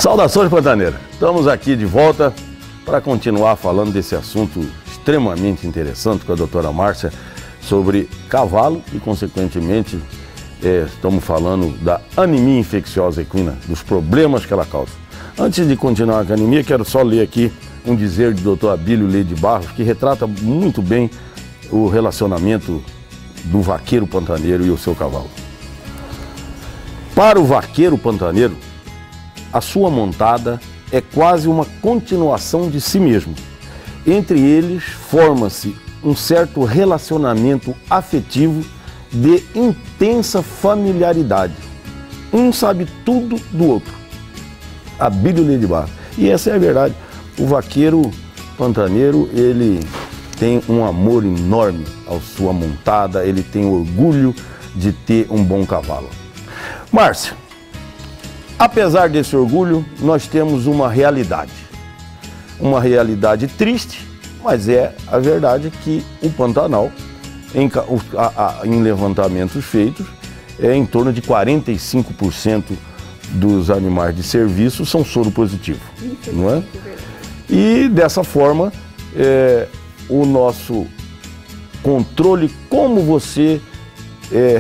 Saudações, pantaneiros! Estamos aqui de volta para continuar falando desse assunto extremamente interessante com a doutora Márcia sobre cavalo e, consequentemente, estamos falando da anemia infecciosa equina, dos problemas que ela causa. Antes de continuar com a anemia, quero só ler aqui um dizer do Dr. Abílio Leite Barros, que retrata muito bem o relacionamento do vaqueiro pantaneiro e o seu cavalo. Para o vaqueiro pantaneiro, a sua montada é quase uma continuação de si mesmo. Entre eles, forma-se um certo relacionamento afetivo de intensa familiaridade. Um sabe tudo do outro. Abílio Leite Barros. E essa é a verdade. O vaqueiro pantaneiro, ele tem um amor enorme à sua montada, ele tem orgulho de ter um bom cavalo. Márcia, apesar desse orgulho, nós temos uma realidade triste, mas é a verdade que o Pantanal, em levantamentos feitos, em torno de 45% dos animais de serviço são soropositivos, não é? E dessa forma, o nosso controle, como você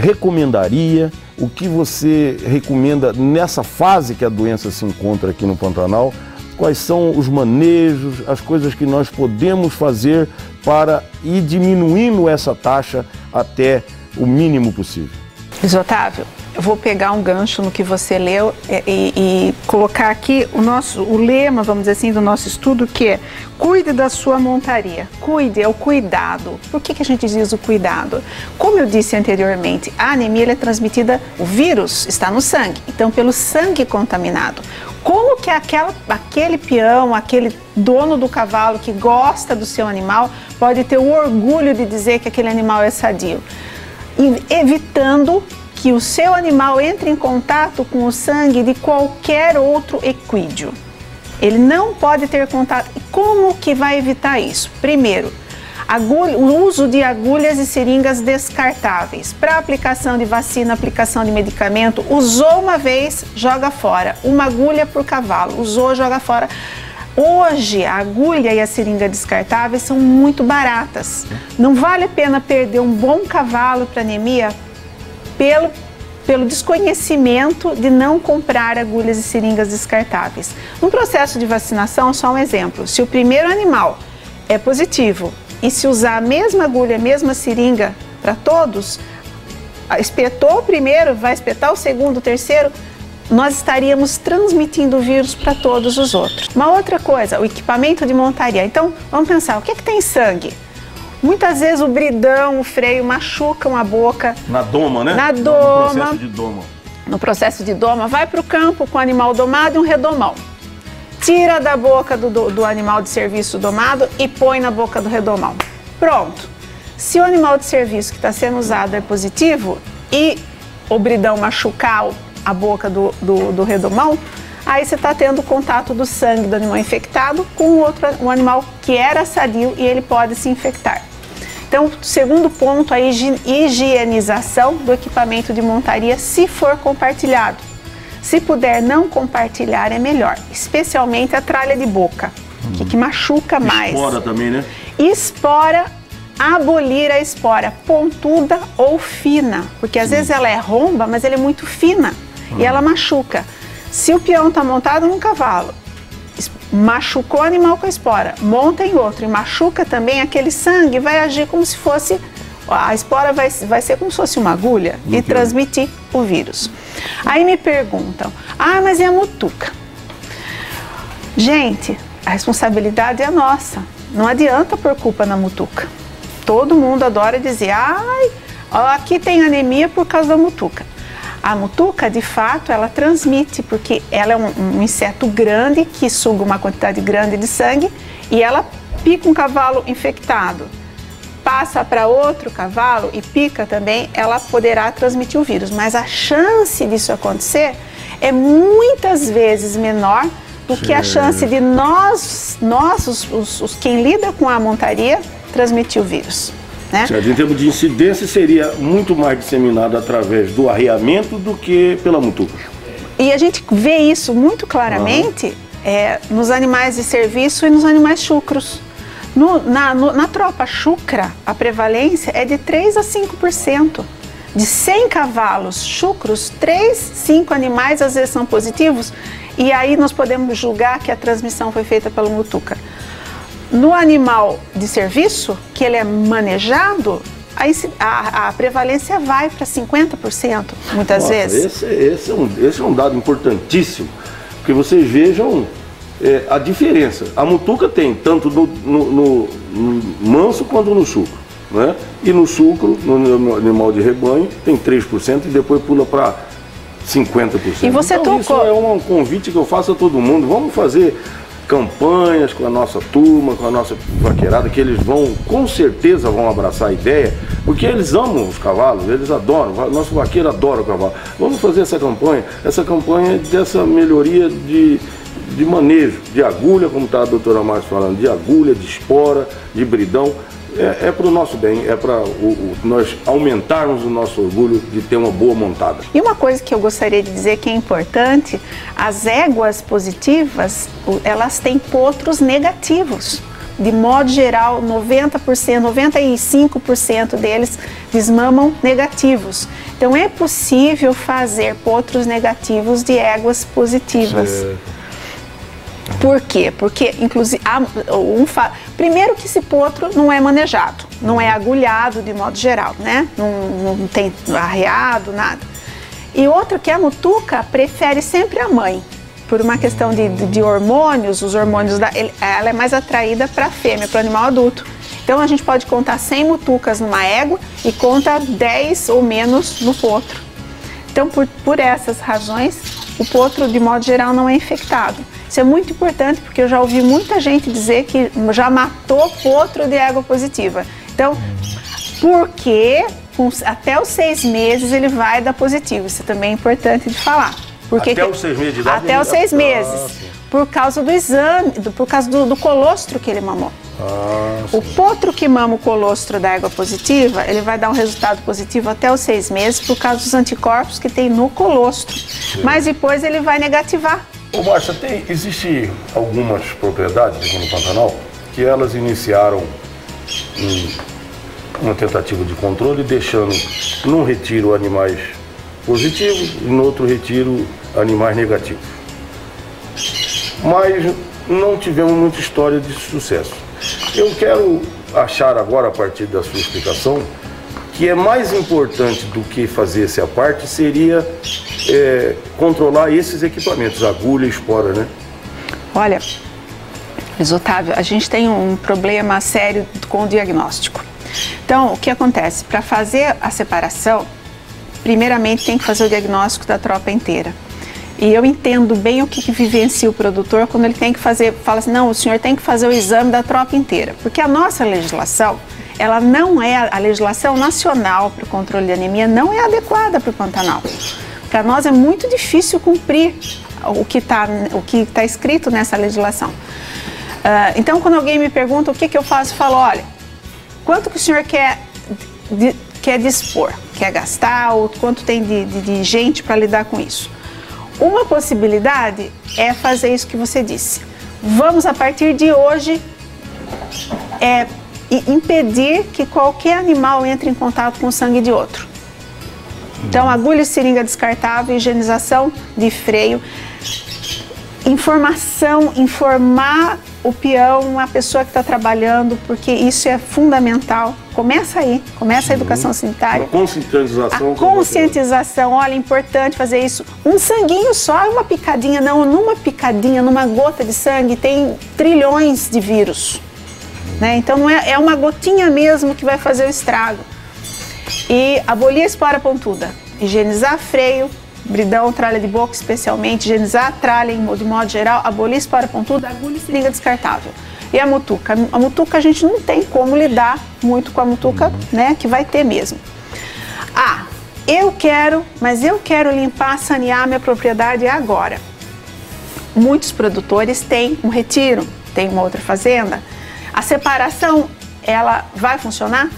recomendaria, o que você recomenda nessa fase que a doença se encontra aqui no Pantanal, quais são os manejos, as coisas que nós podemos fazer para ir diminuindo essa taxa até o mínimo possível? Luiz Otávio, eu vou pegar um gancho no que você leu e colocar aqui o lema, vamos dizer assim, do nosso estudo, que é: cuide da sua montaria. Cuide, é o cuidado. Por que a gente diz o cuidado? Como eu disse anteriormente, a anemia ela é transmitida, o vírus está no sangue, então pelo sangue contaminado. Como que aquele peão, aquele dono do cavalo que gosta do seu animal, pode ter o orgulho de dizer que aquele animal é sadio? Evitando que o seu animal entre em contato com o sangue de qualquer outro equídeo. Ele não pode ter contato. E como que vai evitar isso? Primeiro, o uso de agulhas e seringas descartáveis. Para aplicação de vacina, aplicação de medicamento, usou uma vez, joga fora. Uma agulha por cavalo, usou, joga fora. Hoje, a agulha e a seringa descartáveis são muito baratas. Não vale a pena perder um bom cavalo para anemia pelo desconhecimento de não comprar agulhas e seringas descartáveis. No processo de vacinação, só um exemplo, se o primeiro animal é positivo e se usar a mesma agulha, a mesma seringa para todos, espetou o primeiro, vai espetar o segundo, o terceiro, nós estaríamos transmitindo o vírus para todos os outros. Uma outra coisa, o equipamento de montaria. Então, vamos pensar, o que tem sangue? Muitas vezes o bridão, o freio machucam a boca. Na doma, né? Na doma. No processo de doma. No processo de doma, vai para o campo com o animal domado e um redomão. Tira da boca do animal de serviço domado e põe na boca do redomão. Pronto. Se o animal de serviço que está sendo usado é positivo e o bridão machucar a boca do redomão, aí você está tendo contato do sangue do animal infectado com um animal que era sadio e ele pode se infectar. Então, segundo ponto, a higienização do equipamento de montaria, se for compartilhado. Se puder não compartilhar, é melhor, especialmente a tralha de boca, que machuca mais. Espora também, né? Espora, abolir a espora, pontuda ou fina, porque às vezes ela é romba, mas ela é muito fina e ela machuca. Se o peão está montado num cavalo, machucou o animal com a espora, monta em outro e machuca também, aquele sangue vai agir como se fosse, a espora vai ser como se fosse uma agulha e transmitir o vírus. Aí me perguntam, mas é a mutuca. Gente, a responsabilidade é nossa, não adianta pôr culpa na mutuca. Todo mundo adora dizer, aqui tem anemia por causa da mutuca. A mutuca, de fato, ela transmite, porque ela é um inseto grande que suga uma quantidade grande de sangue e ela pica um cavalo infectado, passa para outro cavalo e pica também, ela poderá transmitir o vírus. Mas a chance disso acontecer é muitas vezes menor do que a chance de quem lida com a montaria, transmitir o vírus. Né? Certo. Em termos de incidência, seria muito mais disseminado através do arreamento do que pela mutuca. E a gente vê isso muito claramente nos animais de serviço e nos animais chucros. Na tropa chucra, a prevalência é de 3 a 5%. De 100 cavalos chucros, 3, 5 animais às vezes são positivos, e aí nós podemos julgar que a transmissão foi feita pelo mutuca. No animal de serviço, que ele é manejado, a prevalência vai para 50%, muitas vezes. Esse é um dado importantíssimo, porque vocês vejam a diferença. A mutuca tem tanto no manso quanto no chucro, né? E no chucro, no animal de rebanho, tem 3% e depois pula para 50%. E você então, isso é um convite que eu faço a todo mundo. Vamos fazer campanhas com a nossa turma, com a nossa vaqueirada, que eles com certeza vão abraçar a ideia, porque eles amam os cavalos, eles adoram, o nosso vaqueiro adora o cavalo. Vamos fazer essa campanha dessa melhoria de manejo, de agulha, como está a doutora Márcia falando, de agulha, de espora, de bridão. É para o nosso bem, é para nós aumentarmos o nosso orgulho de ter uma boa montada. E uma coisa que eu gostaria de dizer que é importante, as éguas positivas, elas têm potros negativos. De modo geral, 90%, 95% deles desmamam negativos. Então é possível fazer potros negativos de éguas positivas. Por quê? Porque, inclusive, primeiro que esse potro não é manejado, não é agulhado de modo geral, né? Não tem arreado, nada. E outro que a mutuca prefere sempre a mãe, por uma questão de hormônios, os hormônios ela é mais atraída para a fêmea, para o animal adulto. Então a gente pode contar 100 mutucas numa égua e conta 10 ou menos no potro. Então, por essas razões, o potro, de modo geral, não é infectado. Isso é muito importante, porque eu já ouvi muita gente dizer que já matou potro de égua positiva. Então, porque até os 6 meses ele vai dar positivo. Isso também é importante de falar. Até os 6 meses de idade? Até os 6 meses. Por causa do exame, por causa do colostro que ele mamou. O potro que mama o colostro da égua positiva, ele vai dar um resultado positivo até os 6 meses por causa dos anticorpos que tem no colostro. Sim. Mas depois ele vai negativar. Ô Márcia, existe algumas propriedades aqui no Pantanal que elas iniciaram uma tentativa de controle, deixando num retiro animais positivos e no outro retiro animais negativos. Mas não tivemos muita história de sucesso. Eu quero achar agora, a partir da sua explicação, que é mais importante do que fazer essa parte seria controlar esses equipamentos, agulha e espora, né? Olha, Luiz Otávio, a gente tem um problema sério com o diagnóstico. Então, o que acontece? Para fazer a separação, primeiramente tem que fazer o diagnóstico da tropa inteira. E eu entendo bem o que vivencia o produtor quando ele tem que fazer, fala assim, não, o senhor tem que fazer o exame da tropa inteira. Porque a nossa legislação, ela não é, a legislação nacional para o controle de anemia não é adequada para o Pantanal. Para nós é muito difícil cumprir o que tá escrito nessa legislação. Então, quando alguém me pergunta o que eu faço, eu falo, olha, quanto que o senhor quer dispor, quer gastar, ou quanto tem de gente para lidar com isso? Uma possibilidade é fazer isso que você disse. Vamos, a partir de hoje, impedir que qualquer animal entre em contato com o sangue de outro. Então, agulha e seringa descartável, higienização de freio, informar o peão, a pessoa que está trabalhando, porque isso é fundamental. Começa aí, começa a educação sanitária. A conscientização, olha, é importante fazer isso. Um sanguinho só, uma picadinha, não, numa picadinha, numa gota de sangue, tem trilhões de vírus. Né? Então, não é uma gotinha mesmo que vai fazer o estrago. E abolir a espora pontuda, higienizar freio, bridão, tralha de boca especialmente, higienizar a tralha de modo geral, abolir a espora pontuda, agulha e seringa descartável. E a mutuca? A mutuca a gente não tem como lidar muito com a mutuca, né, que vai ter mesmo. Eu quero limpar, sanear minha propriedade agora. Muitos produtores têm um retiro, tem uma outra fazenda. A separação, ela vai funcionar?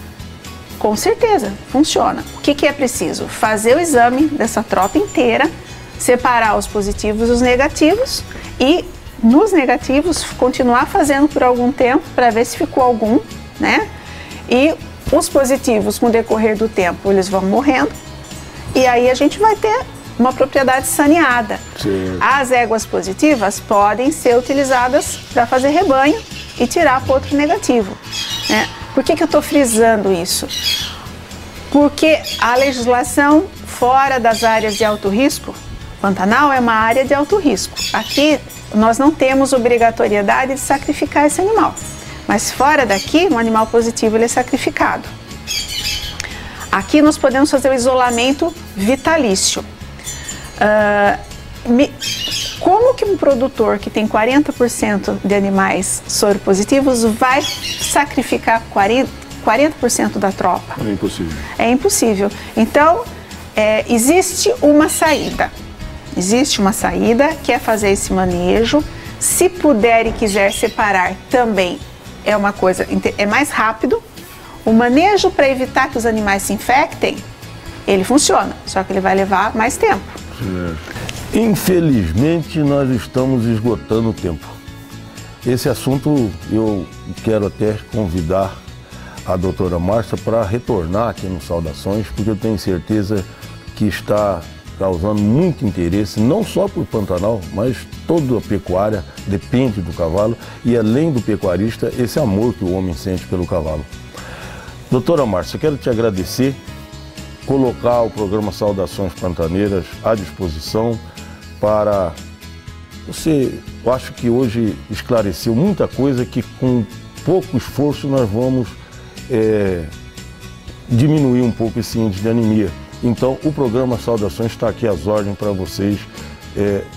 Com certeza, funciona. O que é preciso? Fazer o exame dessa tropa inteira separar os positivos e os negativos e nos negativos continuar fazendo por algum tempo para ver se ficou algum, né? E os positivos, com o decorrer do tempo, eles vão morrendo e aí a gente vai ter uma propriedade saneada. Sim. As éguas positivas podem ser utilizadas para fazer rebanho e tirar potro negativo, né? Por que eu estou frisando isso? Porque a legislação fora das áreas de alto risco, Pantanal é uma área de alto risco. Aqui nós não temos obrigatoriedade de sacrificar esse animal, mas fora daqui, um animal positivo ele é sacrificado. Aqui nós podemos fazer o isolamento vitalício. Como que um produtor que tem 40% de animais soropositivos vai sacrificar 40% da tropa? É impossível. É impossível. Então, existe uma saída. Existe uma saída que é fazer esse manejo. Se puder e quiser separar também é uma coisa, é mais rápido. O manejo para evitar que os animais se infectem, ele funciona, só que ele vai levar mais tempo. Infelizmente, nós estamos esgotando o tempo. Esse assunto eu quero até convidar a doutora Márcia para retornar aqui no Saudações, porque eu tenho certeza que está causando muito interesse, não só por Pantanal, mas toda a pecuária depende do cavalo e, além do pecuarista, esse amor que o homem sente pelo cavalo. Doutora Márcia, quero te agradecer, colocar o programa Saudações Pantaneiras à disposição para você. Eu acho que hoje esclareceu muita coisa que com pouco esforço nós vamos diminuir um pouco esse índice de anemia. Então o programa Saudações está aqui às ordens para vocês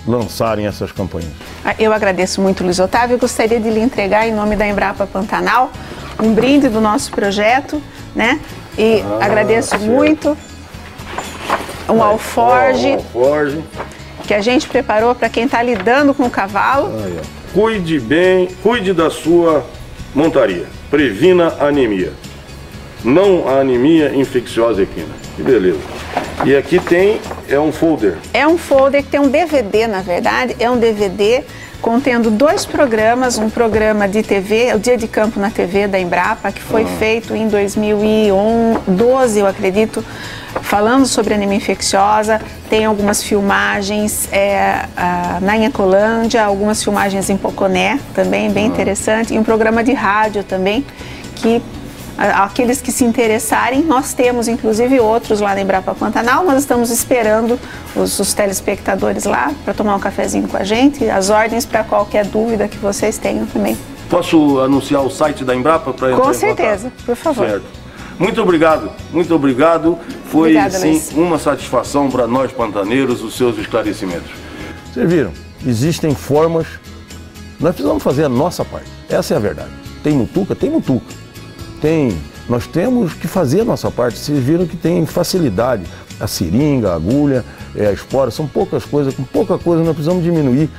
lançarem essas campanhas. Eu agradeço muito, Luiz Otávio. Eu gostaria de lhe entregar, em nome da Embrapa Pantanal, um brinde do nosso projeto, né? E agradeço certo. Muito. Um alforge. Alforge. Que a gente preparou para quem está lidando com o cavalo. Cuide bem, cuide da sua montaria. Previna a anemia. Não a anemia infecciosa equina. Que beleza. E aqui tem, um folder. É um folder que tem um DVD, na verdade. É um DVD contendo 2 programas. Um programa de TV, o Dia de Campo na TV da Embrapa, que foi feito em 2012, eu acredito, falando sobre anemia infecciosa. Tem algumas filmagens na Inhacolândia, algumas filmagens em Poconé, também bem interessante. E um programa de rádio também, que aqueles que se interessarem, nós temos inclusive outros lá na Embrapa Pantanal. Nós estamos esperando os telespectadores lá para tomar um cafezinho com a gente. As ordens para qualquer dúvida que vocês tenham também. Posso anunciar o site da Embrapa para entrar? Com certeza, por favor. Certo. Muito obrigado, muito obrigado. Foi, Obrigada, sim, Luiz. uma satisfação para nós pantaneiros os seus esclarecimentos. Vocês viram? Existem formas. Nós precisamos fazer a nossa parte. Essa é a verdade. Tem mutuca? Tem mutuca. Nós temos que fazer a nossa parte. Vocês viram que tem facilidade. A seringa, a agulha, a espora, são poucas coisas. Com pouca coisa nós precisamos diminuir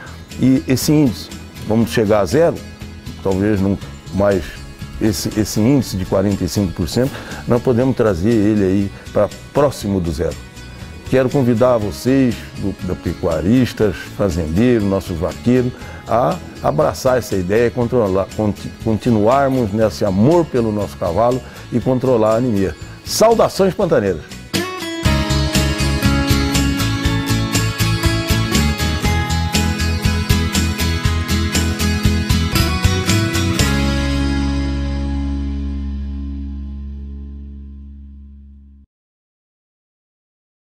e esse índice. Vamos chegar a 0, talvez nunca, mas esse índice de 45%, nós podemos trazer ele aí para próximo do 0. Quero convidar vocês, da pecuaristas, fazendeiros, nossos vaqueiros, a abraçar essa ideia, continuarmos nesse amor pelo nosso cavalo e controlar a anemia. Saudações pantaneiras!